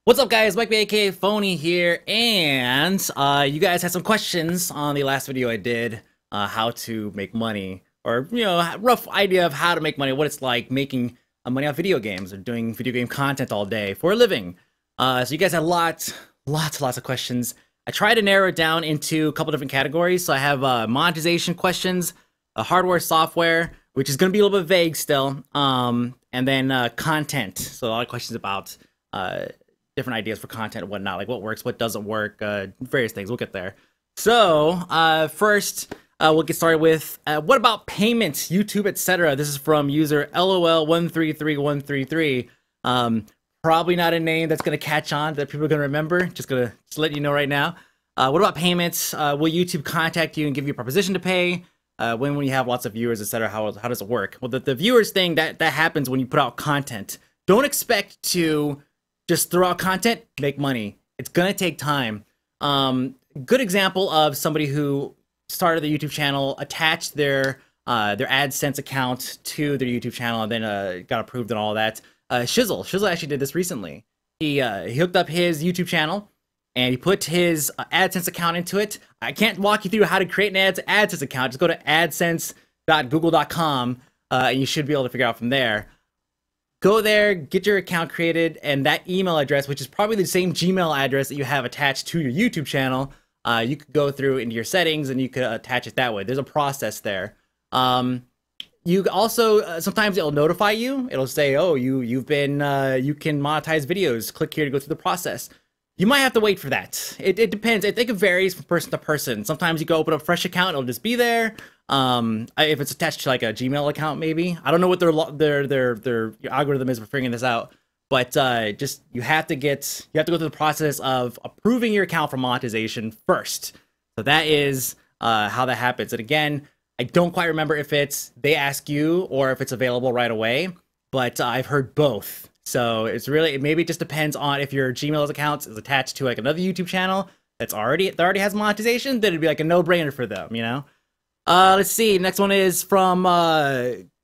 What's up, guys? Mike, aka Phony here, and you guys had some questions on the last video I did, how to make money, or a rough idea of how to make money, what it's like making money off video games or doing video game content all day for a living. So you guys had lots of questions. I tried to narrow it down into a couple different categories. So I have monetization questions, hardware, software, which is going to be a little bit vague still, and then content. So a lot of questions about different ideas for content and whatnot, like what works, what doesn't work, various things. We'll get there. So first, we'll get started with what about payments, YouTube, etc. This is from user LOL133133. Probably not a name that's going to catch on that people are going to remember. Just let you know right now. What about payments? Will YouTube contact you and give you a proposition to pay? When you have lots of viewers, etc. How does it work? Well, the viewers thing that happens when you put out content. Don't expect to just throw out content, make money. It's gonna take time. Good example of somebody who started the YouTube channel, attached their AdSense account to their YouTube channel, and then got approved and all that. Shizzle actually did this recently. He hooked up his YouTube channel, and he put his AdSense account into it. I can't walk you through how to create an AdSense account. Just go to adsense.google.com, and you should be able to figure out from there. Go there, get your account created, and that email address, which is probably the same Gmail address that you have attached to your YouTube channel, you could go through into your settings and you could attach it that way. There's a process there. You also sometimes it'll notify you. It'll say, "Oh, you can monetize videos. Click here to go through the process." You might have to wait for that. It depends. I think it varies from person to person. Sometimes you go open a fresh account, it'll just be there. If it's attached to like a Gmail account, maybe. I don't know what their algorithm is for figuring this out, but just you have to go through the process of approving your account for monetization first. So that is how that happens. And again, I don't quite remember if they ask you or if it's available right away, but I've heard both. So maybe it just depends on if your Gmail account is attached to like another YouTube channel that already has monetization, then it'd be like a no-brainer for them, you know? Let's see. Next one is from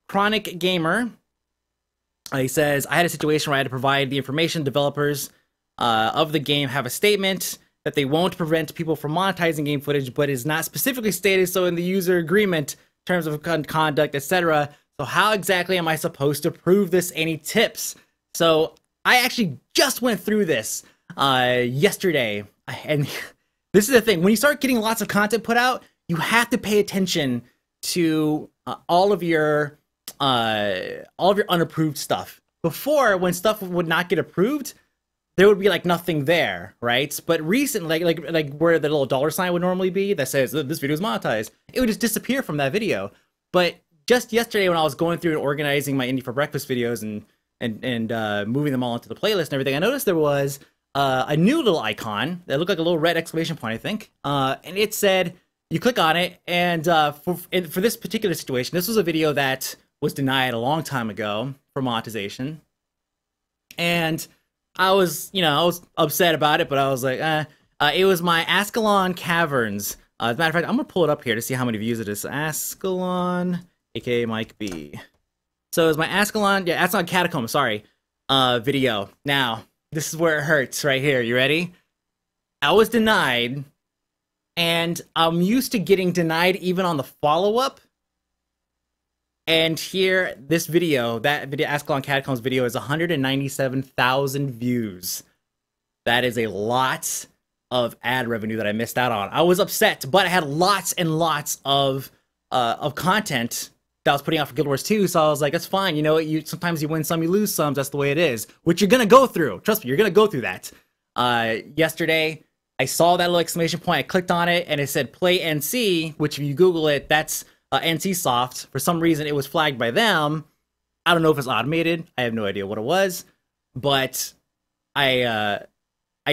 Chronic Gamer. He says, I had a situation where I had to provide the information. Developers of the game have a statement that they won't prevent people from monetizing game footage, but is not specifically stated so in the user agreement, terms of conduct, etc. So how exactly am I supposed to prove this? Any tips? So I actually just went through this yesterday, and this is the thing. When you start getting lots of content put out, you have to pay attention to all of your unapproved stuff. Before, when stuff would not get approved, there would be like nothing there, right? But recently, like where the little dollar sign would normally be that says this video is monetized, it would just disappear from that video. But just yesterday, when I was going through and organizing my Indie for Breakfast videos and moving them all into the playlist and everything, I noticed there was a new little icon that looked like a little red exclamation point, I think, and it said. You click on it, and for this particular situation, this was a video that was denied a long time ago for monetization, and I was upset about it, but I was like, it was my Ascalon Caverns. As a matter of fact, I'm gonna pull it up here to see how many views it is. Ascalon, aka Mike B. So it was my Ascalon Catacomb, sorry, video. Now, this is where it hurts right here. You ready? I was denied. And I'm used to getting denied even on the follow-up. And here, that video, Ascalon Catacombs video, is 197,000 views. That is a lot of ad revenue that I missed out on. I was upset, but I had lots and lots of content that I was putting out for Guild Wars 2, so I was like, that's fine. You know, sometimes you win some, you lose some. That's the way it is. Which you're gonna go through. Trust me, you're gonna go through that. Yesterday, I saw that little exclamation point, I clicked on it, and it said play NC, which if you Google it, that's NCSoft. For some reason, it was flagged by them. I don't know if it's automated. I have no idea what it was. But I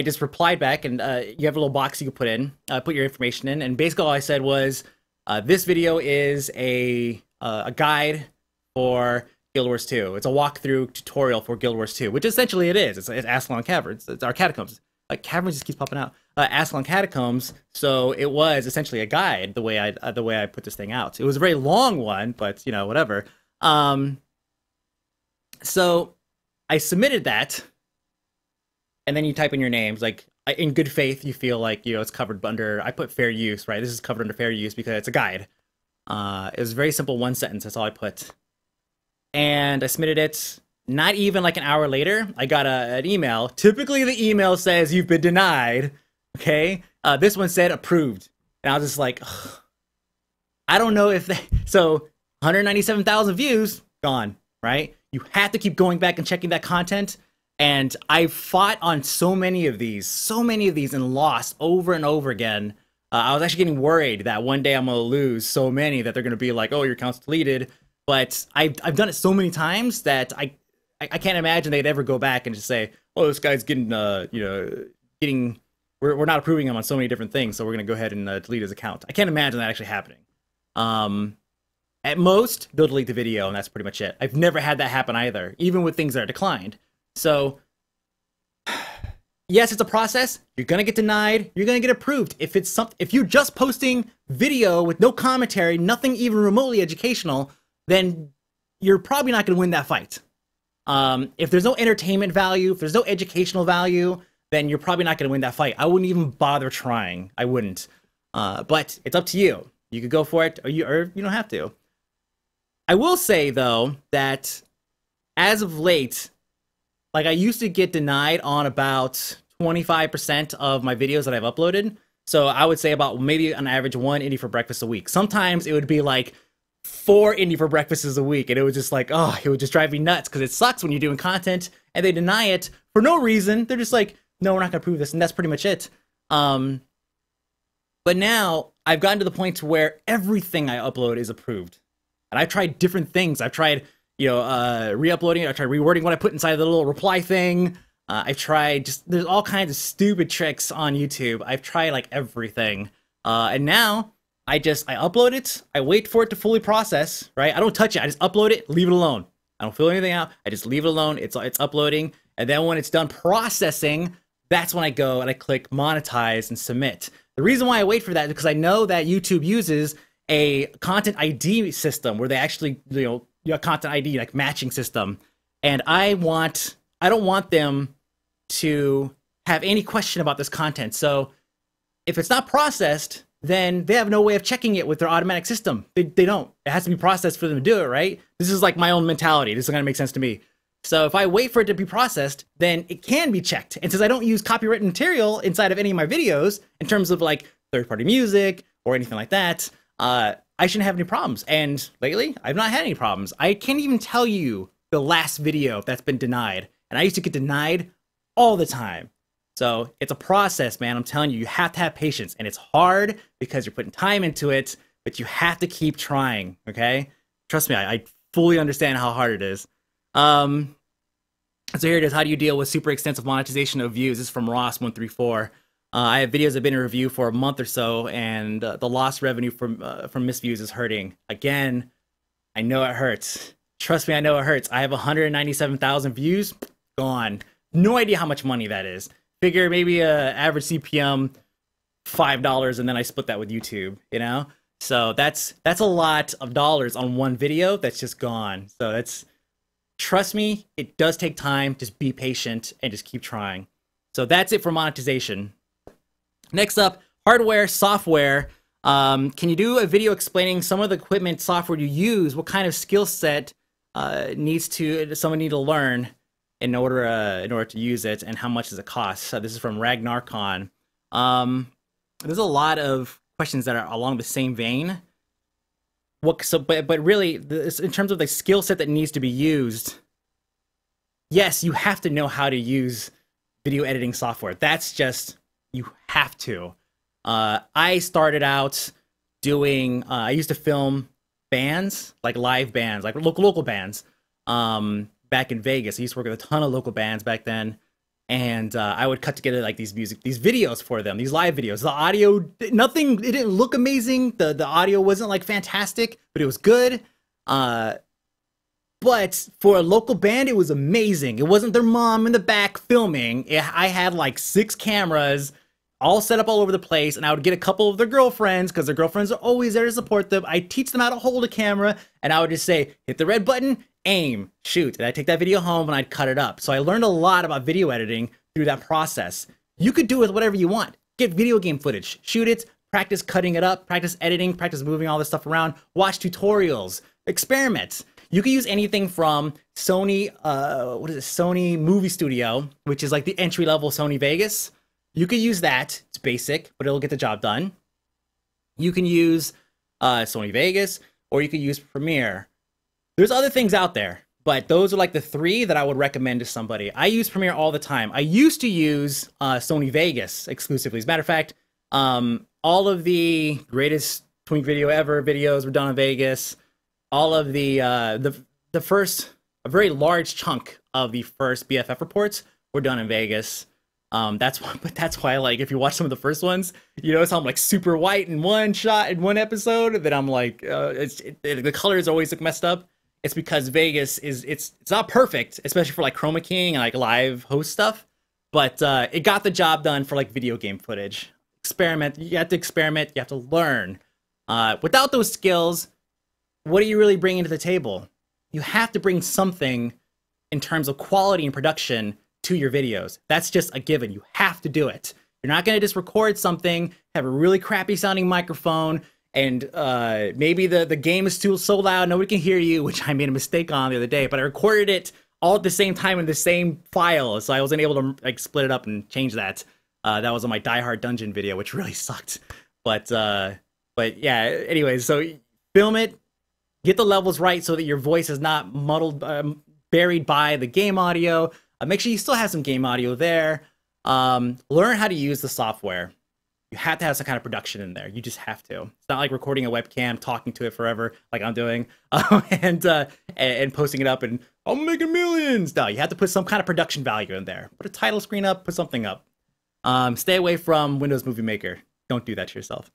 just replied back, and you have a little box you can put in, put your information in, and basically all I said was, this video is a guide for Guild Wars 2. It's a walkthrough tutorial for Guild Wars 2, which essentially it is. It's Ascalon Caverns. It's our catacombs. Caverns just keeps popping out. Ascalon Catacombs, so it was essentially a guide the way I put this thing out. It was a very long one, but whatever. So I submitted that, and then you type in your names. Like in good faith, you feel like it's covered under. I put fair use, right? This is covered under fair use because it's a guide. It was very simple, one sentence. That's all I put, and I submitted it. Not even like an hour later, I got an email. Typically, the email says you've been denied. Okay, this one said approved, and I was just like, ugh. I don't know if they. So 197,000 views gone. Right? You have to keep going back and checking that content. And I fought on so many of these, and lost over and over again. I was actually getting worried that one day I'm gonna lose so many that they're gonna be like, "Oh, your account's deleted." But I've done it so many times that I can't imagine they'd ever go back and just say, "Oh, this guy's getting getting we're not approving him on so many different things, so we're gonna go ahead and delete his account." I can't imagine that actually happening. At most, they'll delete the video, and that's pretty much it. I've never had that happen either, even with things that are declined. So, yes, it's a process. You're gonna get denied. You're gonna get approved. If you're just posting video with no commentary, nothing even remotely educational, then you're probably not gonna win that fight. If there's no entertainment value, if there's no educational value, then you're probably not gonna win that fight. I wouldn't even bother trying. I wouldn't. But it's up to you. You could go for it, or you don't have to. I will say, though, that as of late, like I used to get denied on about 25% of my videos that I've uploaded. So I would say about maybe on average 1 indie for breakfast a week. Sometimes it would be like 4 indie for breakfasts a week. And it was just like, oh, it would just drive me nuts because it sucks when you're doing content and they deny it for no reason. They're just like, no, we're not going to approve this. And that's pretty much it. But now I've gotten to the point to where everything I upload is approved. And I've tried different things. I've tried, re-uploading it. I tried rewording what I put inside the little reply thing. I've tried there's all kinds of stupid tricks on YouTube. I've tried like everything. And now I upload it. I wait for it to fully process, right? I don't touch it. I just upload it, leave it alone. I don't fill anything out. I just leave it alone. It's uploading. And then when it's done processing, that's when I go and I click monetize and submit. The reason why I wait for that is because I know that YouTube uses a content ID system where they actually, a content ID like matching system, and I don't want them to have any question about this content. So if it's not processed, then they have no way of checking it with their automatic system. They don't. It has to be processed for them to do it, right? This is like my own mentality. This is gonna make sense to me. So if I wait for it to be processed, then it can be checked. And since I don't use copyrighted material inside of any of my videos in terms of like third-party music or anything like that, I shouldn't have any problems. And lately, I've not had any problems. I can't even tell you the last video that's been denied. And I used to get denied all the time. So it's a process, man. I'm telling you, you have to have patience. And it's hard because you're putting time into it, but you have to keep trying, okay? Trust me, I fully understand how hard it is. So here it is. How do you deal with super extensive monetization of views? This is from Ross134. I have videos that have been in review for a month or so, and the lost revenue from missed views is hurting. Again, I know it hurts. Trust me, I know it hurts. I have 197,000 views, gone. No idea how much money that is. Figure maybe average CPM $5, and then I split that with YouTube. So that's a lot of dollars on one video that's just gone. So trust me, it does take time. Just be patient and just keep trying. So that's it for monetization. Next up, hardware, software. Can you do a video explaining some of the equipment, software you use? What kind of skill set someone need to learn in order to use it, and how much does it cost? So this is from Ragnarcon. There's a lot of questions that are along the same vein. But really, in terms of the skill set that needs to be used, yes, you have to know how to use video editing software. That's just, you have to. I started out doing, I used to film bands, like live bands, like local bands, back in Vegas. I used to work with a ton of local bands back then. And I would cut together like these videos for them, these live videos. The audio, it didn't look amazing. The audio wasn't like fantastic, but it was good. But for a local band, it was amazing. It wasn't their mom in the back filming. I had like 6 cameras all set up all over the place, and I would get a couple of their girlfriends, because their girlfriends are always there to support them. I teach them how to hold a camera, and I would just say, hit the red button, aim, shoot. And I'd take that video home and I'd cut it up. So I learned a lot about video editing through that process. You could do it with whatever you want. Get video game footage, shoot it, practice cutting it up, practice editing, practice moving all this stuff around, watch tutorials, experiment. You can use anything from Sony, Sony Movie Studio, which is like the entry-level Sony Vegas. You could use that. It's basic, but it'll get the job done. You can use Sony Vegas, or you could use Premiere. There's other things out there, but those are like the three that I would recommend to somebody. I use Premiere all the time. I used to use Sony Vegas exclusively. As a matter of fact, all of the greatest Twink video ever videos were done in Vegas. All of the first, a very large chunk of the first BFF reports were done in Vegas. That's why, like, if you watch some of the first ones, you notice how I'm like super white in one shot in one episode. That I'm like, the colors always look messed up. It's because Vegas it's not perfect, especially for like chroma keying and like live host stuff. But it got the job done for like video game footage. Experiment. You have to experiment. You have to learn. Without those skills, what are you really bringing to the table? You have to bring something in terms of quality and production to your videos. That's just a given. You have to do it. You're not going to just record something, have a really crappy sounding microphone, and maybe the game is so loud nobody can hear you, which I made a mistake on the other day, but I recorded it all at the same time in the same file, so I wasn't able to like split it up and change that. That was on my Die Hard Dungeon video, which really sucked. But yeah, anyways, so film it, get the levels right so that your voice is not muddled, buried by the game audio. Make sure you still have some game audio there. Learn how to use the software. You have to have some kind of production in there. You just have to. It's not like recording a webcam, talking to it forever, like I'm doing, and posting it up and I'm making millions. No, you have to put some kind of production value in there. Put a title screen up, put something up. Stay away from Windows Movie Maker. Don't do that to yourself.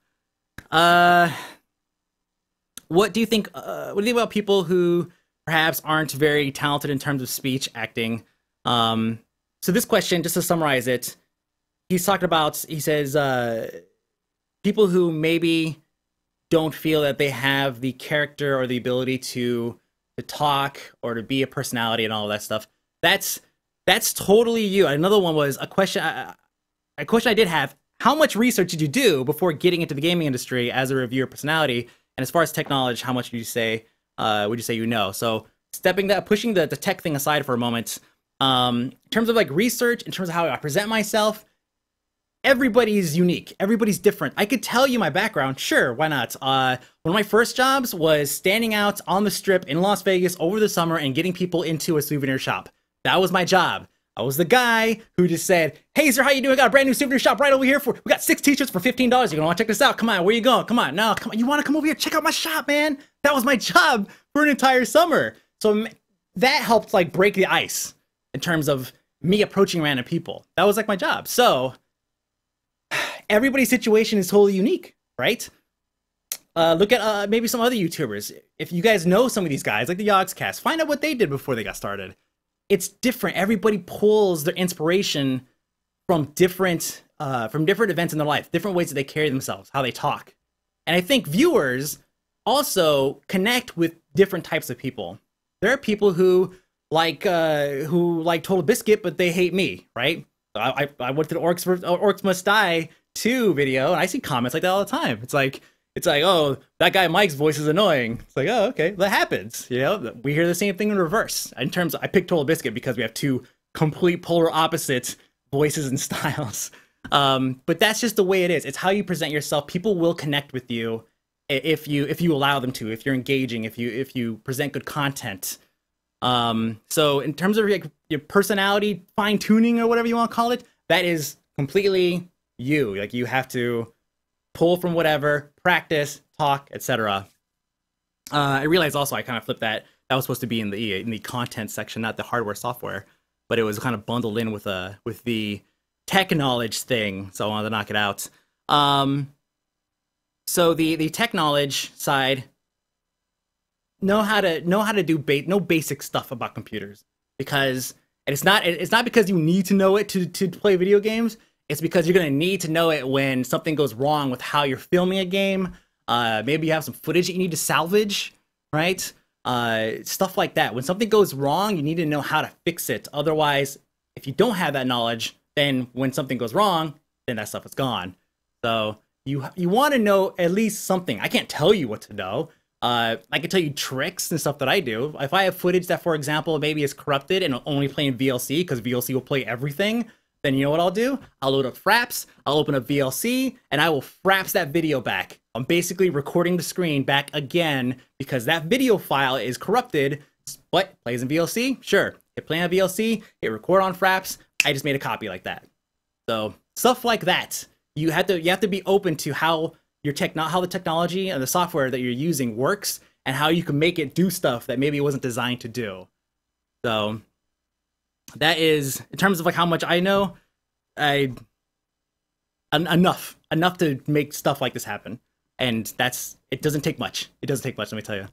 What do you think? What do you think about people who perhaps aren't very talented in terms of speech acting? So this question, just to summarize it, he's talking about, he says, people who maybe don't feel that they have the character or the ability to talk or to be a personality and all of that stuff. That's totally you. Another one was a question I did have. How much research did you do before getting into the gaming industry as a reviewer personality? And as far as tech knowledge, how much would you say you know? So pushing the tech thing aside for a moment, in terms of like research, in terms of how I present myself, everybody's unique. Everybody's different. I could tell you my background. Sure, why not? One of my first jobs was standing out on the strip in Las Vegas over the summer and getting people into a souvenir shop. That was my job. I was the guy who just said, "Hey, sir, how you doing? I got a brand new souvenir shop right over here. We got 6 t-shirts for $15. You're gonna want to check this out. Come on, where you going? Come on, no, come on. You want to come over here? Check out my shop, man." That was my job for an entire summer. So that helped like break the ice in terms of me approaching random people. That was like my job. So everybody's situation is totally unique, right? Look at maybe some other YouTubers. If you guys know some of these guys, like the Yogscast, find out what they did before they got started. It's different. Everybody pulls their inspiration from different events in their life, different ways that they carry themselves, how they talk. And I think viewers also connect with different types of people. There are people who like Total Biscuit, but they hate me, right? I went to the Orcs Must Die 2 video, and I see comments like that all the time. It's like, oh, that guy Mike's voice is annoying. It's like, oh, okay, that happens. You know, we hear the same thing in reverse. In terms of, I picked Total Biscuit because we have 2 complete polar opposite voices and styles. But that's just the way it is. It's how you present yourself. People will connect with you if you allow them to, if you're engaging, if you present good content. So in terms of your personality fine tuning or whatever you want to call it, that is completely you. Like, you have to pull from whatever, practice, talk, etc. I realized also I kind of flipped that. That was supposed to be in the content section, not the hardware software, but it was kind of bundled in with the tech knowledge thing. So I wanted to knock it out. So the tech knowledge side, know how to do basic stuff about computers, because it's not because you need to know it to play video games. It's because you're going to need to know it when something goes wrong with how you're filming a game. Maybe you have some footage that you need to salvage, right? Stuff like that. When something goes wrong, you need to know how to fix it. Otherwise, if you don't have that knowledge, then when something goes wrong, then that stuff is gone. So you want to know at least something. I can't tell you what to know. I can tell you tricks and stuff that I do. If I have footage that, for example, maybe is corrupted and only playing VLC because VLC will play everything, then you know what I'll do? I'll load up Fraps, I'll open up VLC, and I will Fraps that video back. I'm basically recording the screen back again because that video file is corrupted. What? Plays in VLC? Sure. Hit play on VLC, hit record on Fraps. I just made a copy like that. So stuff like that. You have to be open to how how the technology and the software that you're using works and how you can make it do stuff that maybe it wasn't designed to do. So that is, in terms of like how much I know, enough to make stuff like this happen. And it doesn't take much. It doesn't take much, let me tell you.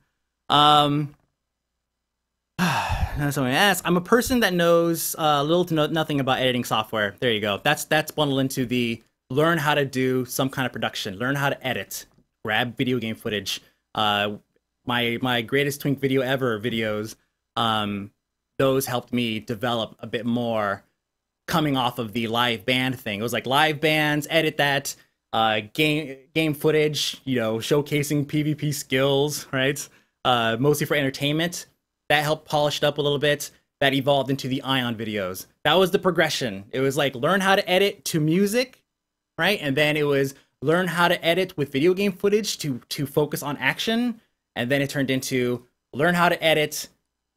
Someone asked, I'm a person that knows little to nothing about editing software. There you go. That's bundled into the learn how to do some kind of production, learn how to edit, grab video game footage. My greatest twink video ever videos, those helped me develop a bit more coming off of the live band thing. It was like live bands, edit that, game footage, showcasing PvP skills, right? Mostly for entertainment. That helped polish it up a little bit. That evolved into the Ion videos. That was the progression. It was like learn how to edit to music, right? And then it was learn how to edit with video game footage to focus on action. And then it turned into learn how to edit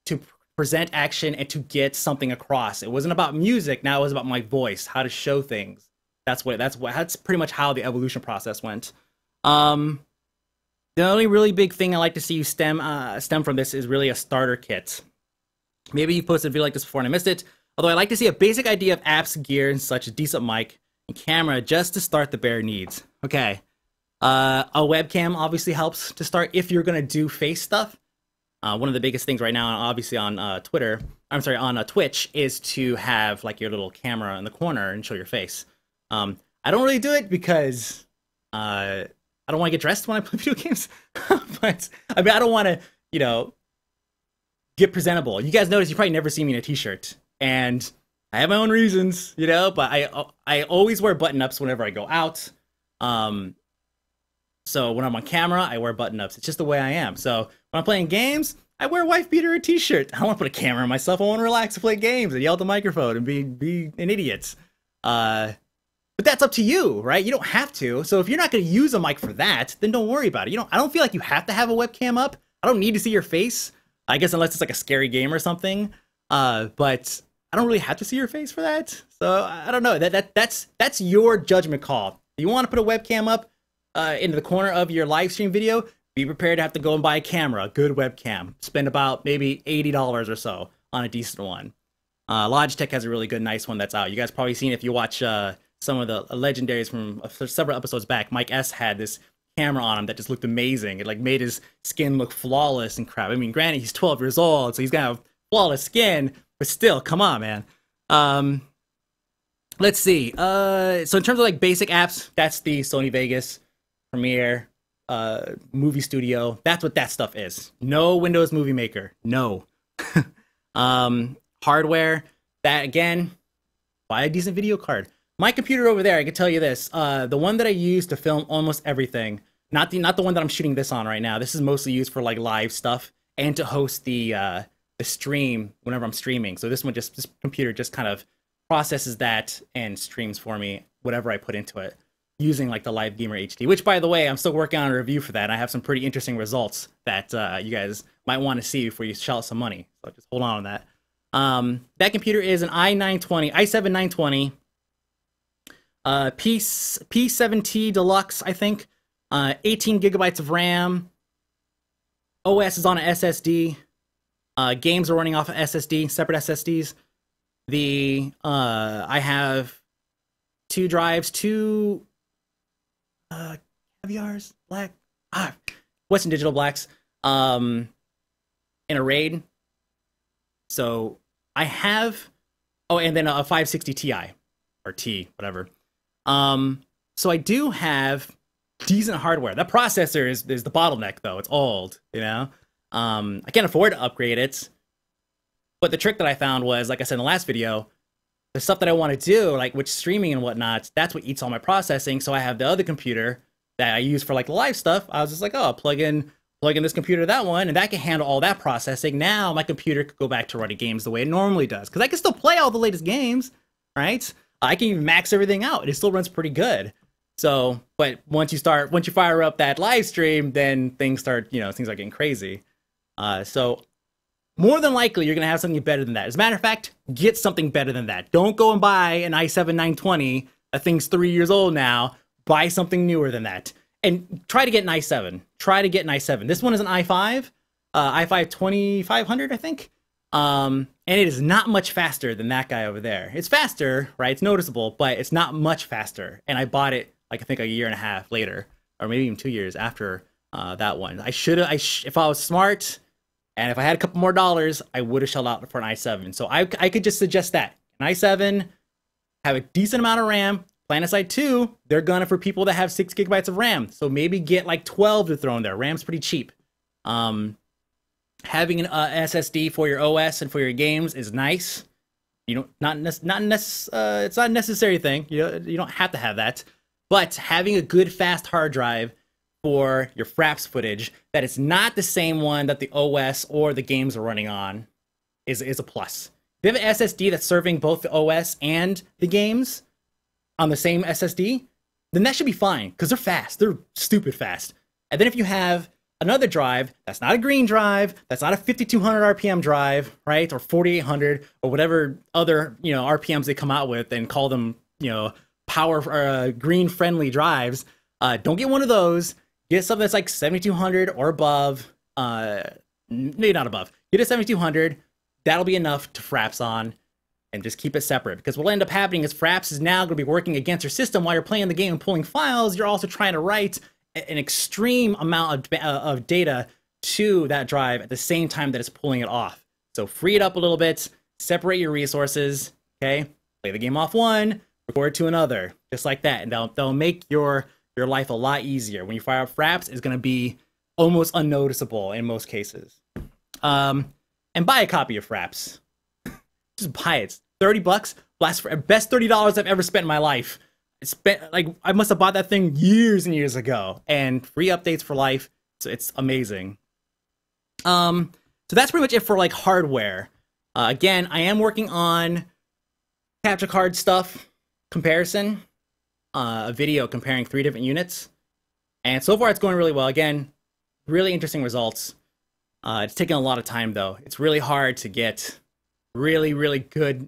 to present action and to get something across. It wasn't about music. Now it was about my voice, how to show things. That's pretty much how the evolution process went. The only really big thing I like to see you stem from this is really a starter kit. Maybe you posted a video like this before and I missed it. Although I like to see a basic idea of apps, gear, and such a decent mic and camera just to start the bare needs. Okay. A webcam obviously helps to start if you're going to do face stuff. One of the biggest things right now, obviously on Twitch, is to have like your little camera in the corner and show your face. I don't really do it because I don't want to get dressed when I play video games. But I mean, I don't want to, get presentable. You guys notice you probably never see me in a t-shirt, and I have my own reasons, but I always wear button-ups whenever I go out. So when I'm on camera, I wear button-ups. It's just the way I am. So when I'm playing games, I wear wife beater or t-shirt. I don't want to put a camera on myself. I want to relax and play games and yell at the microphone and be an idiot. But that's up to you, right? You don't have to. So if you're not going to use a mic for that, then don't worry about it. I don't feel like you have to have a webcam up. I don't need to see your face. I guess unless it's like a scary game or something. But I don't really have to see your face for that. So I don't know. That's your judgment call. You want to put a webcam up into the corner of your live stream video, be prepared to have to go and buy a camera, a good webcam. Spend about maybe $80 or so on a decent one. Logitech has a really good, nice one that's out. You guys probably seen if you watch some of the legendaries from several episodes back. Mike S had this camera on him that just looked amazing. It like made his skin look flawless and crap. I mean, granted, he's 12 years old, so he's gonna have flawless skin, but still, come on, man. Let's see. So in terms of like basic apps, that's the Sony Vegas, Premiere, Movie Studio. That's what that stuff is. No Windows Movie Maker. No. Hardware. That again, buy a decent video card. My computer over there, I can tell you this. The one that I use to film almost everything, not the one that I'm shooting this on right now. This is mostly used for like live stuff and to host the stream whenever I'm streaming. So this computer just kind of processes that and streams for me whatever I put into it using like the Live Gamer HD, which by the way, I'm still working on a review for that. And I have some pretty interesting results that you guys might want to see before you shell out some money. So just hold on that. That computer is an i7 920. P7T Deluxe, I think. 18 gigabytes of RAM. OS is on an SSD. Games are running off of SSD, separate SSDs. I have 2 drives, 2 caviars, black, Western Digital Blacks, in a RAID. So I have, and then a 560 Ti, or T, whatever. So I do have decent hardware. That processor is the bottleneck, though. It's old, I can't afford to upgrade it. But the trick that I found was, like I said in the last video, the stuff that I want to do, like with streaming and whatnot, that's what eats all my processing. So I have the other computer that I use for like the live stuff. I was just like, oh, I'll plug in this computer to that one, and that can handle all that processing. Now my computer could go back to running games the way it normally does, because I can still play all the latest games, right? I can even max everything out. It still runs pretty good. So, but once you fire up that live stream, then things start getting crazy. So more than likely, you're going to have something better than that. As a matter of fact, get something better than that. Don't go and buy an i7 920. That thing's 3 years old now. Buy something newer than that. And try to get an i7. Try to get an i7. This one is an i5. i5 2500, I think. And it is not much faster than that guy over there. It's faster, right? It's noticeable, but it's not much faster. And I bought it, like, I think a year and a half later, or maybe even 2 years after that one. If I was smart, and if I had a couple more dollars, I would have shelled out for an i7. So I could just suggest that. An i7, have a decent amount of RAM. PlanetSide 2, they're gunning for people that have 6 gigabytes of RAM. So maybe get like 12 to throw in there. RAM's pretty cheap. Having an SSD for your OS and for your games is nice. It's not a necessary thing. You don't have to have that. But having a good fast hard drive for your Fraps footage that it's not the same one that the OS or the games are running on is a plus. If you have an SSD that's serving both the OS and the games on the same SSD, then that should be fine, because they're fast. They're stupid fast. And then if you have another drive that's not a green drive, that's not a 5200 RPM drive, right? Or 4800 or whatever other, RPMs they come out with and call them, power green friendly drives. Don't get one of those. Get something that's like 7200 or above. Maybe not above. Get a 7200. That'll be enough to Fraps on, and just keep it separate. Because what'll end up happening is Fraps is now going to be working against your system while you're playing the game and pulling files. You're also trying to write an extreme amount of data to that drive at the same time that it's pulling it off. So free it up a little bit, separate your resources, okay? Play the game off one, record to another, just like that. And they'll make your life a lot easier. When you fire up Fraps, it's going to be almost unnoticeable in most cases. And buy a copy of Fraps. Just buy it. It's $30. Best $30 I've ever spent in my life. I must have bought that thing years and years ago, and free updates for life. So it's amazing. So that's pretty much it for like hardware. Again, I am working on capture card stuff comparison, a video comparing 3 different units, and so far it's going really well. Again, really interesting results. It's taken a lot of time though. It's really hard to get really, really good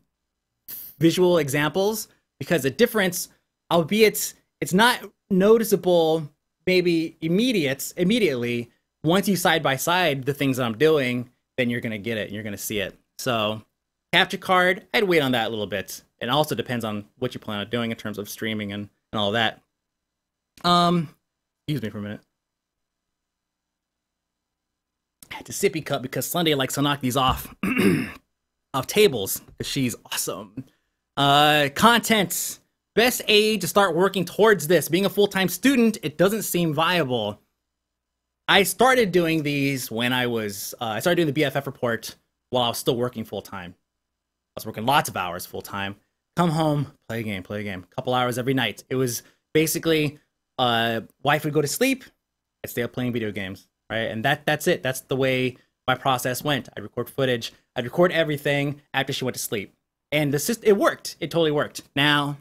visual examples, because the difference, albeit it's not noticeable maybe immediately, once you side by side the things that I'm doing, then you're gonna get it and you're gonna see it. So capture card, I'd wait on that a little bit. It also depends on what you plan on doing in terms of streaming and all that. Excuse me for a minute. I had to sippy cup because Sunday likes to knock these off off tables, because she's awesome. Content. Best age to start working towards this. Being a full-time student, it doesn't seem viable. I started doing these when I started doing the BFF report while I was still working full-time. I was working lots of hours full-time. Come home, play a game. A couple hours every night. It was basically, wife would go to sleep, I'd stay up playing video games, right? And that's it. That's the way my process went. I'd record footage. I'd record everything after she went to sleep. And it worked. It totally worked. Now,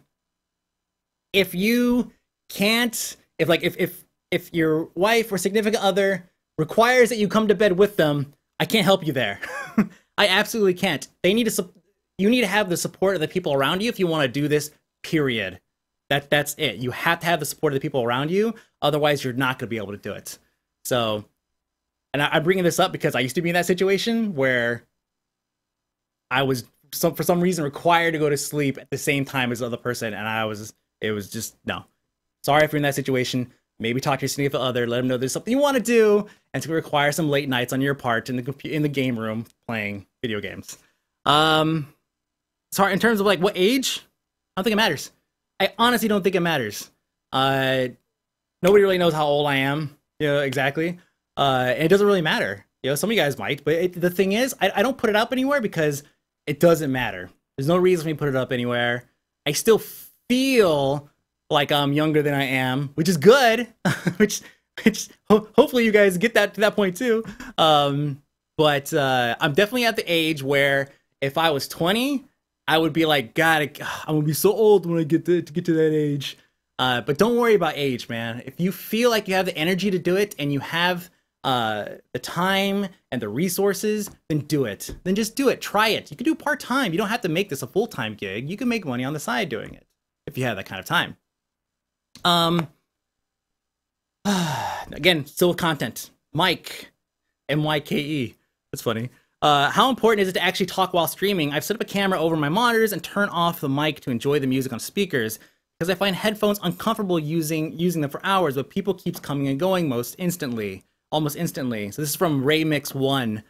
if you can't, if your wife or significant other requires that you come to bed with them, I can't help you there. I absolutely can't. You need to have the support of the people around you if you want to do this, period. That's it. You have to have the support of the people around you. Otherwise, you're not going to be able to do it. So, and I'm bringing this up because I used to be in that situation where I was, for some reason, required to go to sleep at the same time as the other person, and it was just, no. Sorry if you're in that situation. Maybe talk to your significant other, let them know there's something you want to do, and it's going to require some late nights on your part in the game room playing video games. Sorry, in terms of like what age, I don't think it matters. I honestly don't think it matters. Nobody really knows how old I am, exactly. And it doesn't really matter. Some of you guys might, but the thing is, I don't put it up anywhere because it doesn't matter. There's no reason for me to put it up anywhere. I still feel like I'm younger than I am, which is good. Hopefully you guys get that to that point too. But I'm definitely at the age where if I was 20, I would be like, God, I'm gonna be so old when I get to that age. But don't worry about age, man. If you feel like you have the energy to do it and you have the time and the resources, then do it. Then just do it. Try it. You can do part-time. You don't have to make this a full-time gig. You can make money on the side doing it if you have that kind of time. Again, still content. Mike, M-Y-K-E. That's funny. How important is it to actually talk while streaming? I've set up a camera over my monitors and turn off the mic to enjoy the music on speakers because I find headphones uncomfortable using them for hours, but people keeps coming and going almost instantly. So this is from RayMix1.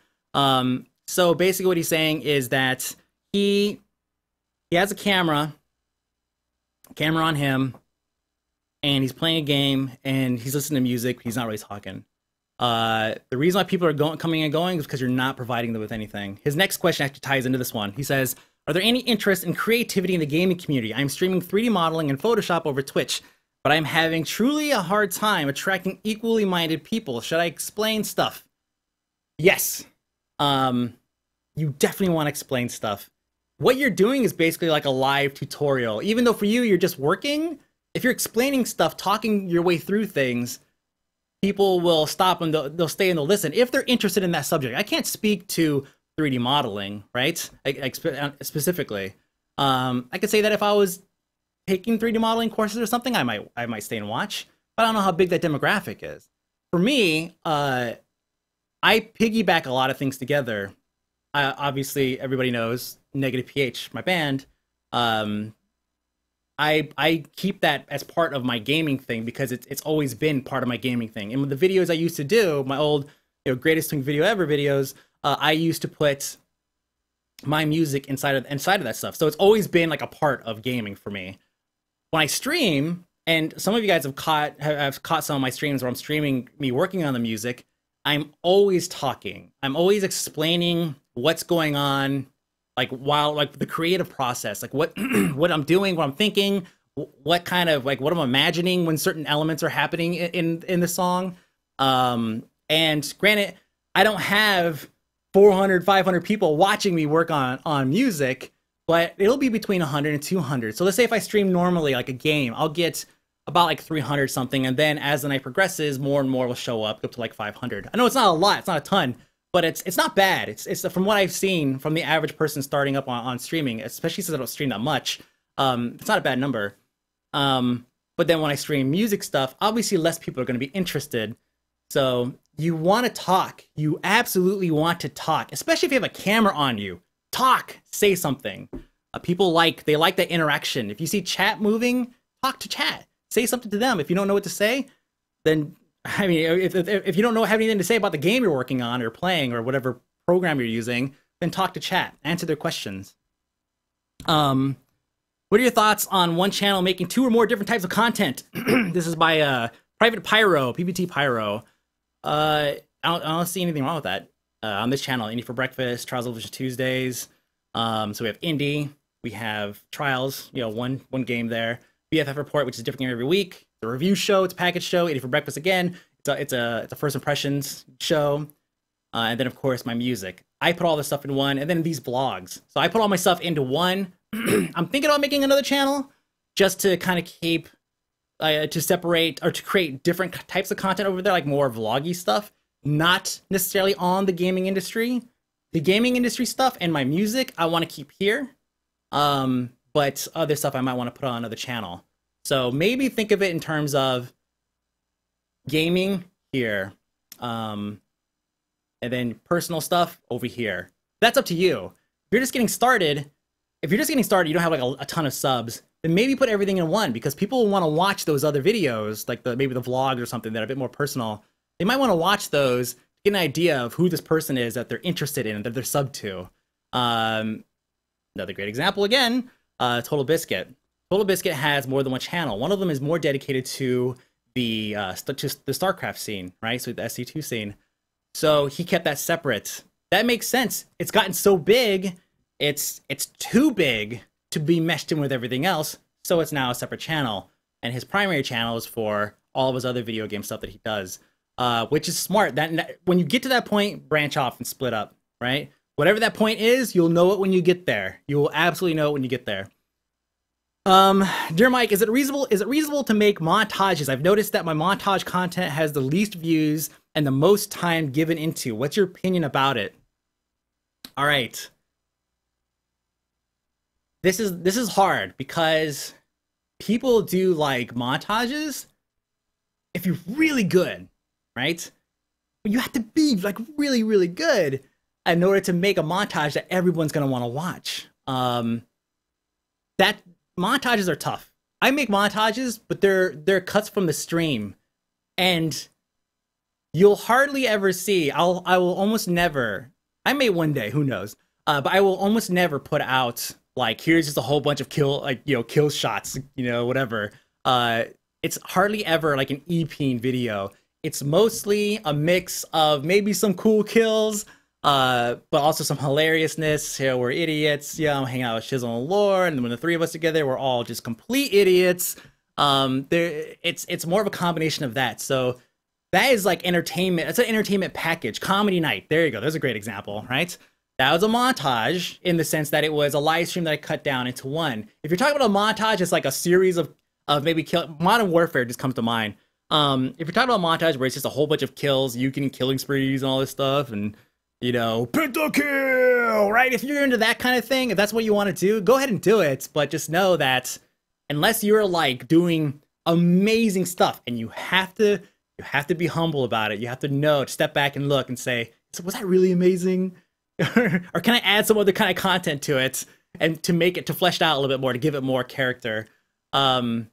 So basically what he's saying is that he has a camera on him, and he's playing a game, and he's listening to music. He's not really talking. The reason why people are coming and going is because you're not providing them with anything. His next question actually ties into this one. He says, are there any interest in creativity in the gaming community? I'm streaming 3D modeling and Photoshop over Twitch, but I'm having truly a hard time attracting equally minded people. Should I explain stuff? Yes. You definitely want to explain stuff. What you're doing is basically like a live tutorial. Even though for you, you're just working, if you're explaining stuff, talking your way through things, people will stop and they'll stay and they'll listen if they're interested in that subject. I can't speak to 3D modeling, right? Specifically. I could say that if I was taking 3D modeling courses or something, I might stay and watch, but I don't know how big that demographic is. For me, I piggyback a lot of things together. Obviously, everybody knows Negative PH, my band. I keep that as part of my gaming thing because it's always been part of my gaming thing. And with the videos I used to do, my old greatest thing video ever videos, I used to put my music inside of that stuff. So it's always been like a part of gaming for me. When I stream, and some of you guys have caught some of my streams where I'm streaming me working on the music, I'm always talking. I'm always explaining what's going on, like the creative process, like what what I'm doing, what I'm thinking, what kind of what I'm imagining when certain elements are happening in the song. And granted, I don't have 400, 500 people watching me work on music, but it'll be between 100 and 200. So let's say if I stream normally like a game, I'll get about like 300 something, and then as the night progresses, more and more will show up to like 500. I know it's not a lot, it's not a ton, but it's not bad. It's from what I've seen from the average person starting up on streaming, especially since I don't stream that much. It's not a bad number. But then when I stream music stuff, obviously less people are going to be interested. So you want to talk. You absolutely want to talk, especially if you have a camera on you. Talk, say something. People like that interaction. If you see chat moving, talk to chat. Say something to them. If you don't know what to say, then I mean, if you don't have anything to say about the game you're working on or playing or whatever program you're using, then talk to chat. Answer their questions. What are your thoughts on one channel making 2 or more different types of content? This is by Private Pyro, PBT Pyro. I don't see anything wrong with that. On this channel, Indie for Breakfast, Trials of Tuesdays. So we have Indie, we have Trials, one game there. BFF Report, which is a different game every week. The review show, it's a package show. Indie for Breakfast again. It's a first impressions show. And then of course my music. I put all this stuff in one, and then these vlogs. So I put all my stuff into one. I'm thinking about making another channel just to kind of keep, to separate or to create different types of content over there, like more vloggy stuff, not necessarily on the gaming industry. The gaming industry stuff and my music, I want to keep here. But other stuff I might want to put on another channel. So maybe think of it in terms of gaming here, and then personal stuff over here. That's up to you. If you're just getting started, you don't have like a ton of subs, then maybe put everything in one, because people will want to watch those other videos, like maybe the vlogs or something that are a bit more personal. They might want to watch those, get an idea of who this person is that they're interested in and that they're sub to. Another great example again, Total Biscuit. Total Biscuit has more than one channel. One of them is more dedicated to the StarCraft scene, right? So the SC2 scene. So he kept that separate. That makes sense. It's gotten so big it's too big to be meshed in with everything else, so it's now a separate channel. And his primary channel is for all of his other video game stuff that he does, which is smart. That when you get to that point, branch off and split up, right? Whatever that point is, you'll know it when you get there. You will absolutely know it when you get there. Dear Mike, is it reasonable to make montages? I've noticed that my montage content has the least views and the most time given into. What's your opinion about it? All right. This is hard because people do like montages if you're really good, right? But you have to be like really, really good in order to make a montage that everyone's gonna want to watch. That montages are tough. I make montages, but they're cuts from the stream, and you'll hardly ever see. I will almost never. I may one day, who knows? But I will almost never put out like, here's just a whole bunch of kill shots, whatever. It's hardly ever like an EP video. It's mostly a mix of maybe some cool kills, but also some hilariousness. We're idiots. I'm hanging out with Shizzle and Lore, and when the three of us together, we're all just complete idiots. It's more of a combination of that. So that is like entertainment. It's an entertainment package. Comedy night. There you go. There's a great example, right? That was a montage in the sense that it was a live stream that I cut down into one. If you're talking about a montage, it's like a series of maybe Modern Warfare just comes to mind. If you're talking about a montage where it's just a whole bunch of kills, you getting killing sprees and all this stuff, and pentakill, right? If you're into that kind of thing, if that's what you want to do, go ahead and do it. But just know that unless you're like doing amazing stuff, and you have to be humble about it. You have to step back and look and say, was that really amazing? Or can I add some other kind of content to it and to make it, to flesh it out a little bit more, to give it more character? You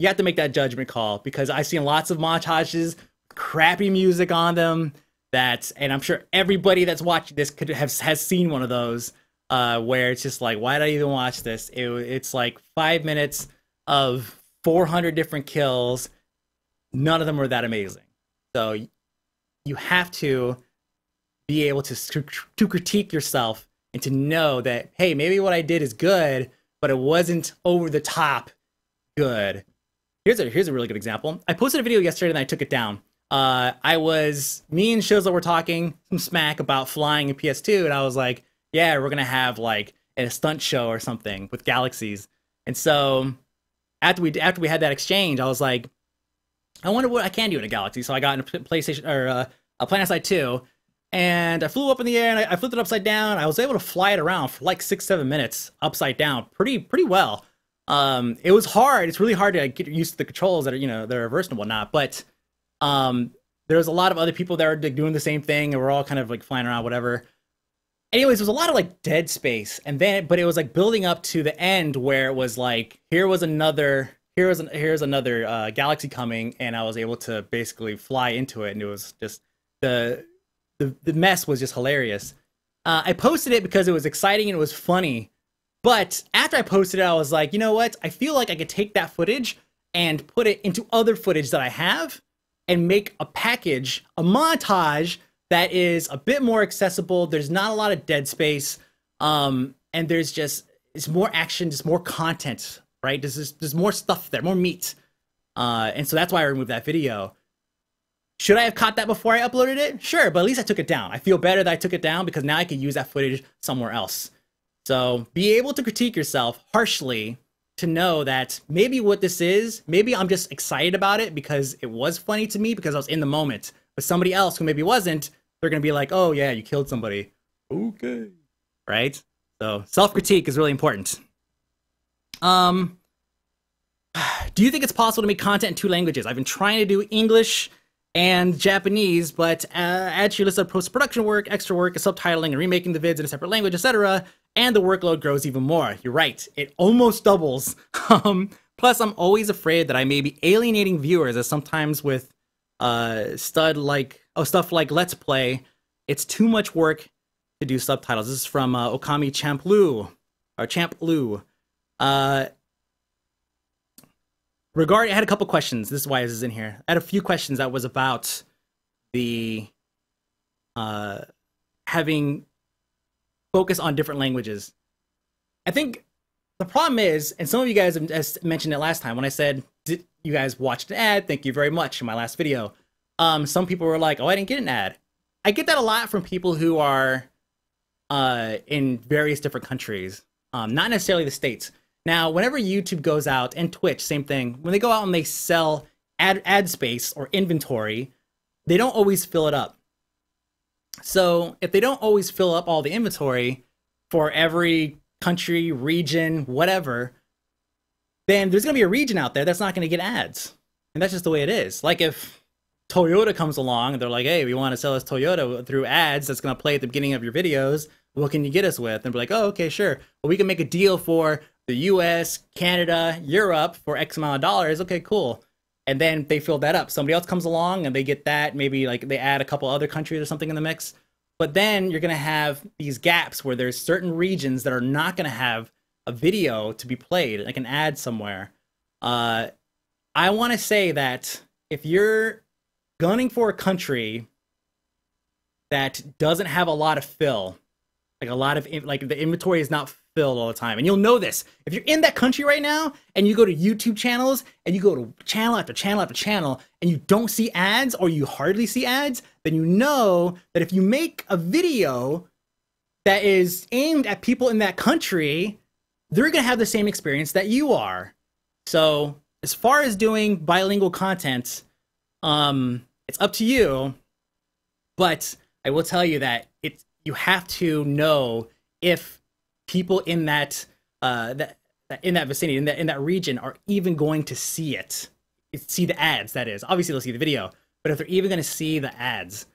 have to make that judgment call, because I've seen lots of montages, crappy music on them, and I'm sure everybody that's watching this has seen one of those where it's just like, why did I even watch this? It's like 5 minutes of 400 different kills. None of them were that amazing. So you have to be able to critique yourself and to know that, hey, maybe what I did is good, but it wasn't over the top good. Here's a really good example. I posted a video yesterday and I took it down. Me and Shizzle were talking some smack about flying in PS2, and I was like, yeah, we're gonna have like a stunt show or something with galaxies. And so after we had that exchange, I was like, I wonder what I can do in a galaxy. So I got into PlayStation or a PlanetSide 2, and I flew up in the air and I flipped it upside down. I was able to fly it around for like 6-7 minutes upside down, pretty well. It was hard. It's really hard to get used to the controls that are they're reversed and whatnot. But there's a lot of other people that are doing the same thing, and we're all kind of like flying around, whatever. Anyways, there was a lot of like dead space, but it was like building up to the end where it was like, here's another galaxy coming, and I was able to basically fly into it, and it was just the mess was just hilarious. I posted it because it was exciting and it was funny, but after I posted it, I was like, you know what? I feel like I could take that footage and put it into other footage that I have and make a package, a montage that is a bit more accessible. There's not a lot of dead space, and it's more action, just more content. Right? There's more stuff there, more meat. And so that's why I removed that video. Should I have caught that before I uploaded it? Sure, but at least I took it down. I feel better that I took it down because now I can use that footage somewhere else. So be able to critique yourself harshly to know that maybe what this is, maybe I'm just excited about it because it was funny to me because I was in the moment. But somebody else who maybe wasn't, they're going to be like, oh yeah, you killed somebody. Okay. Right? So self-critique is really important. Do you think it's possible to make content in 2 languages? I've been trying to do English and Japanese, but add to your list of post-production work, extra work, subtitling, and remaking the vids in a separate language, etc., and the workload grows even more. You're right. It almost doubles. Plus, I'm always afraid that I may be alienating viewers, as sometimes with stuff like Let's Play, it's too much work to do subtitles. This is from Okami Champlu. I had a couple questions. This is why this is in here. I had a few questions that was about the having focus on different languages. I think the problem is, and some of you guys have mentioned it last time when I said, did you guys watched an ad? Thank you very much in my last video. Some people were like, oh, I didn't get an ad. I get that a lot from people who are in various different countries, not necessarily the States. Now, whenever YouTube goes out, and Twitch, same thing, when they go out and they sell ad space or inventory, they don't always fill it up. So if they don't always fill up all the inventory for every country, region, whatever, then there's going to be a region out there that's not going to get ads. And that's just the way it is. Like if Toyota comes along and they're like, hey, we want to sell us Toyota through ads that's going to play at the beginning of your videos. What can you get us with? And we're like, oh, okay, sure. Well, we can make a deal for the US, Canada, Europe for X amount of dollars. Okay, cool. And then they fill that up. Somebody else comes along and they get that. Maybe like they add a couple other countries or something in the mix. But then you're going to have these gaps where there's certain regions that are not going to have a video to be played, like an ad somewhere. I want to say that if you're gunning for a country that doesn't have a lot of fill, like a lot of, like the inventory is not filled all the time. And you'll know this. If you're in that country right now and you go to YouTube channels and you go to channel after channel after channel and you don't see ads or you hardly see ads, then you know that if you make a video that is aimed at people in that country, they're going to have the same experience that you are. So as far as doing bilingual content, it's up to you, but I will tell you that you have to know if people in that in that vicinity, in that region, are even going to see the ads. That is, obviously they'll see the video, but if they're even going to see the ads.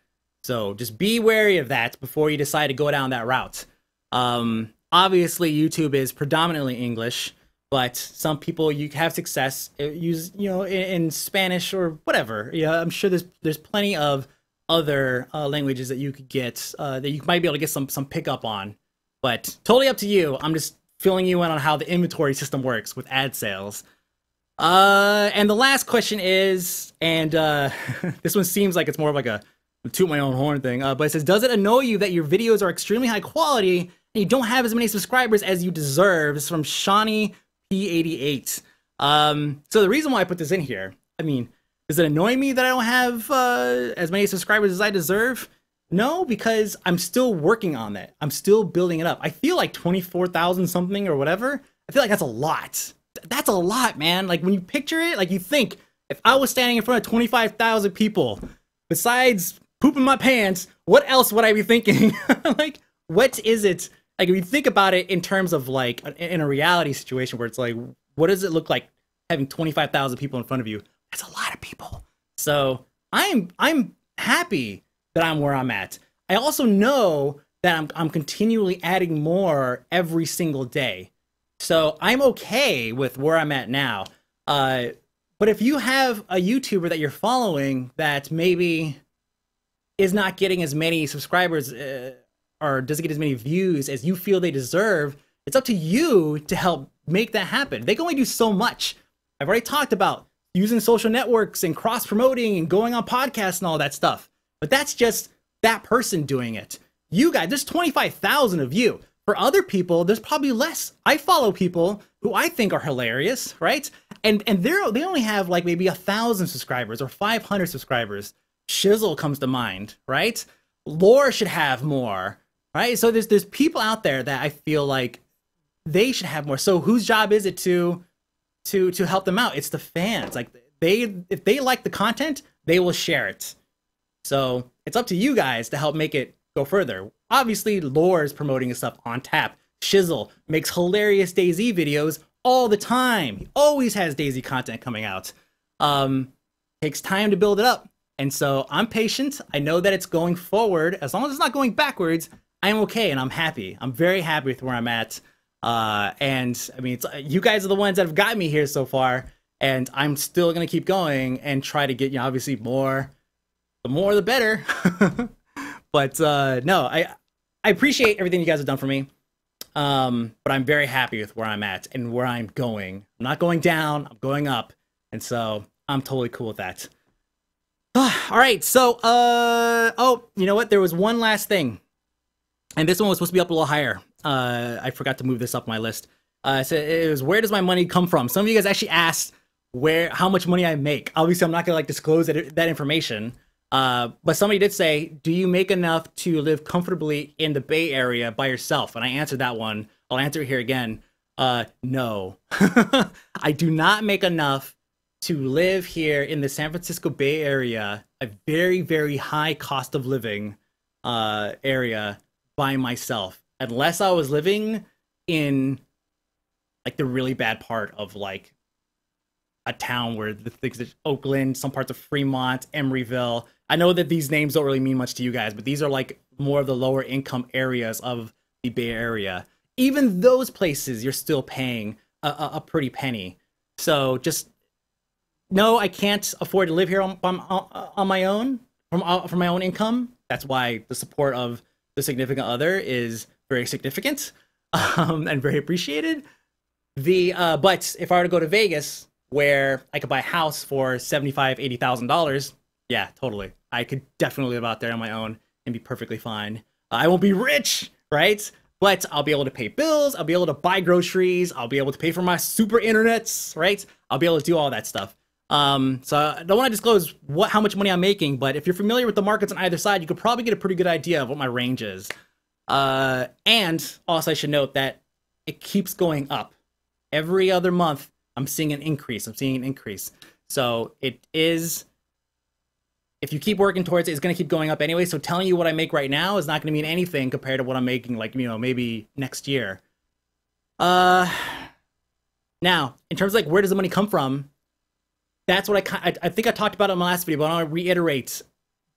So just be wary of that before you decide to go down that route. Obviously YouTube is predominantly English, but some people you have success use, in Spanish or whatever. I'm sure there's plenty of other languages that you could get that you might be able to get some pickup on. But totally up to you. I'm just filling you in on how the inventory system works with ad sales. And the last question is, and this one seems like it's more of like a toot my own horn thing, but it says, does it annoy you that your videos are extremely high quality and you don't have as many subscribers as you deserve? This is from Shawnee P88. So the reason why I put this in here, I mean, does it annoy me that I don't have as many subscribers as I deserve? No, because I'm still working on that. I'm still building it up. I feel like 24,000 something or whatever. I feel like that's a lot. That's a lot, man. Like when you picture it, like you think, if I was standing in front of 25,000 people, besides pooping my pants, what else would I be thinking? Like, what is it? Like, if you think about it in terms of like in a reality situation where it's like, what does it look like having 25,000 people in front of you? That's a lot of people. So I'm happy that I'm where I'm at. I also know that I'm continually adding more every single day. So I'm okay with where I'm at now. But if you have a YouTuber that you're following that maybe is not getting as many subscribers or doesn't get as many views as you feel they deserve, it's up to you to help make that happen. They can only do so much. I've already talked about using social networks and cross-promoting and going on podcasts and all that stuff. But that's just that person doing it. You guys, there's 25,000 of you. For other people, there's probably less. I follow people who I think are hilarious, right? And they only have like maybe 1,000 subscribers or 500 subscribers. Shizzle comes to mind, right? Lore should have more, right? So there's people out there that I feel like they should have more. So whose job is it to help them out? It's the fans. Like if they like the content, they will share it. So it's up to you guys to help make it go further. Obviously, Lore is promoting his stuff on tap. Shizzle makes hilarious DayZ videos all the time. He always has DayZ content coming out. Takes time to build it up. And so I'm patient. I know that it's going forward. As long as it's not going backwards, I'm okay and I'm happy. I'm very happy with where I'm at. And I mean, you guys are the ones that have got me here so far. And I'm still going to keep going and try to get, obviously more. The more, the better. But no, I appreciate everything you guys have done for me. But I'm very happy with where I'm at and where I'm going. I'm not going down, I'm going up. And so I'm totally cool with that. All right, so, oh, you know what? There was one last thing. And this one was supposed to be up a little higher. I forgot to move this up my list. So it was, where does my money come from? Some of you guys actually asked how much money I make. Obviously, I'm not gonna like disclose that information. But somebody did say, do you make enough to live comfortably in the Bay Area by yourself? And I answered that one. I'll answer it here again. No. I do not make enough to live here in the San Francisco Bay Area, a very, very high cost of living area by myself. Unless I was living in like the really bad part of like a town where the things that Oakland, some parts of Fremont, Emeryville. I know that these names don't really mean much to you guys, but these are like more of the lower income areas of the Bay Area. Even those places, you're still paying a pretty penny. So just no, I can't afford to live here on my own from my own income. That's why the support of the significant other is very significant and very appreciated. But if I were to go to Vegas, where I could buy a house for $75,000, $80,000, yeah, totally. I could definitely live out there on my own and be perfectly fine. I won't be rich, right? But I'll be able to pay bills. I'll be able to buy groceries. I'll be able to pay for my super internets, right? I'll be able to do all that stuff. So I don't want to disclose how much money I'm making, but if you're familiar with the markets on either side, you could probably get a pretty good idea of what my range is. And also I should note that it keeps going up. Every other month, I'm seeing an increase. So it is, if you keep working towards it, it's going to keep going up anyway. So telling you what I make right now is not going to mean anything compared to what I'm making, like, you know, maybe next year. Now, in terms of like, where does the money come from? That's what I think I talked about it in my last video, but I want to reiterate.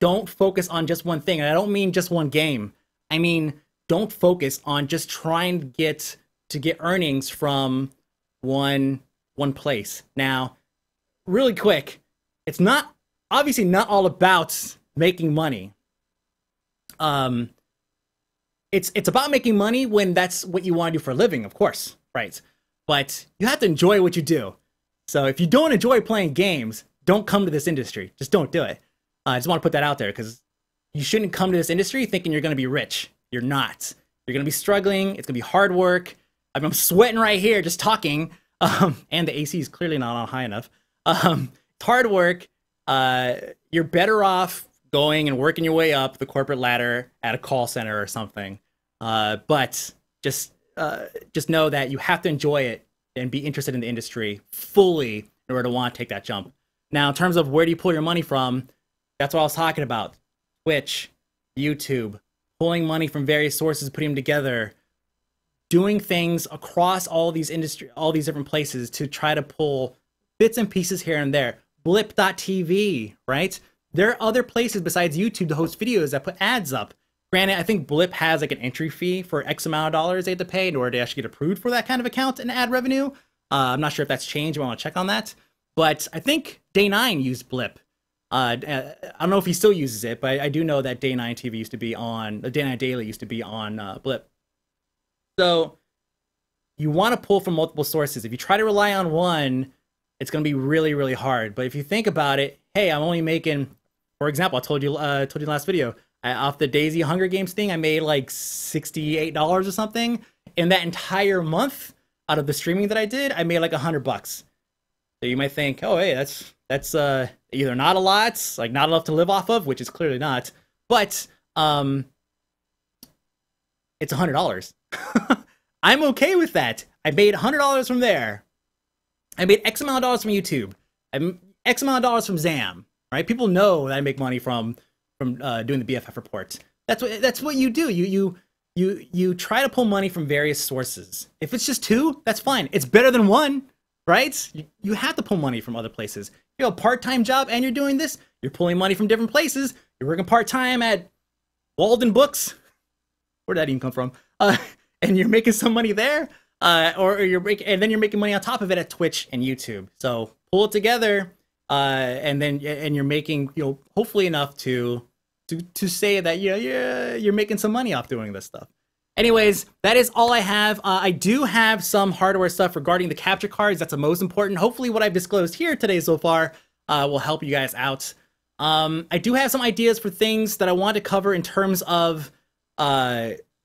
Don't focus on just one thing. And I don't mean just one game. I mean, don't focus on just trying to get earnings from one place. Now, really quick, it's not obviously not all about making money. It's about making money when that's what you want to do for a living, of course, right? But you have to enjoy what you do. So if you don't enjoy playing games, don't come to this industry. Just don't do it. I just want to put that out there because you shouldn't come to this industry thinking you're going to be rich. You're not. You're going to be struggling. It's going to be hard work. I'm sweating right here just talking. And the AC is clearly not on high enough. It's hard work. You're better off going and working your way up the corporate ladder at a call center or something. But just know that you have to enjoy it and be interested in the industry fully in order to want to take that jump. Now, in terms of where do you pull your money from, that's what I was talking about. Twitch, YouTube, pulling money from various sources, putting them together, doing things across all these different places to try to pull bits and pieces here and there. Blip.tv, right? There are other places besides YouTube to host videos that put ads up. Granted, I think Blip has like an entry fee for X amount of dollars they have to pay in order to actually get approved for that kind of account and ad revenue. I'm not sure if that's changed. I want to check on that. But I think Day9 used Blip. I don't know if he still uses it, but I do know that Day9 TV used to be on, Day9 Daily used to be on Blip. So you want to pull from multiple sources. If you try to rely on one, it's going to be really, really hard. But if you think about it, hey, I'm only making, for example, I told you in the last video, off the Daisy Hunger Games thing, I made like $68 or something. In that entire month, out of the streaming that I did, I made like $100. So you might think, oh, hey, that's either not a lot, like not enough to live off of, which is clearly not, but it's $100. I'm okay with that. I made $100 from there. I made X amount of dollars from YouTube. I made X amount of dollars from Zam. Right? People know that I make money from doing the BFF reports. That's what you do. You try to pull money from various sources. If it's just two, that's fine. It's better than one, right? You have to pull money from other places. If you have a part-time job and you're doing this, you're pulling money from different places. You're working part-time at Walden Books. Where did that even come from? And you're making some money there, and then you're making money on top of it at Twitch and YouTube. So pull it together, and you're making, you know, hopefully enough to say that you're making some money off doing this stuff. Anyways, that is all I have. I do have some hardware stuff regarding the capture cards. That's the most important. Hopefully what I've disclosed here today so far will help you guys out. I do have some ideas for things that I want to cover in terms of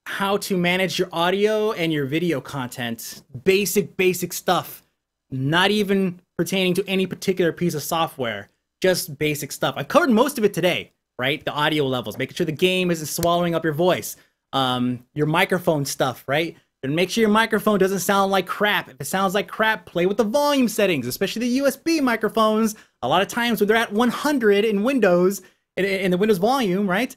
how to manage your audio and your video content. Basic stuff. Not even pertaining to any particular piece of software. Just basic stuff. I've covered most of it today, right? The audio levels, making sure the game isn't swallowing up your voice. Your microphone stuff, right? And make sure your microphone doesn't sound like crap. If it sounds like crap, play with the volume settings, especially the USB microphones. A lot of times when they're at 100 in Windows, in the Windows volume, right?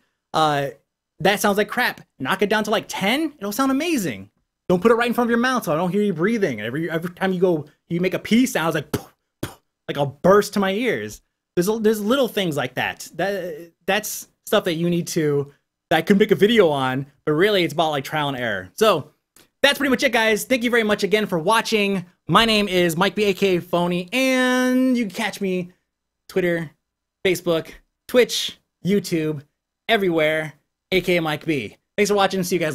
That sounds like crap. Knock it down to like 10, it'll sound amazing. Don't put it right in front of your mouth so I don't hear you breathing. Every time you make a P sound, it's like, poof, poof, like a burst to my ears. There's little things like that. That's stuff that you need to, that I could make a video on, but really it's about like trial and error. So that's pretty much it, guys. Thank you very much again for watching. My name is Mike B, aka Phony, and you can catch me Twitter, Facebook, Twitch, YouTube, everywhere, aka Mike B. Thanks for watching. See you guys later.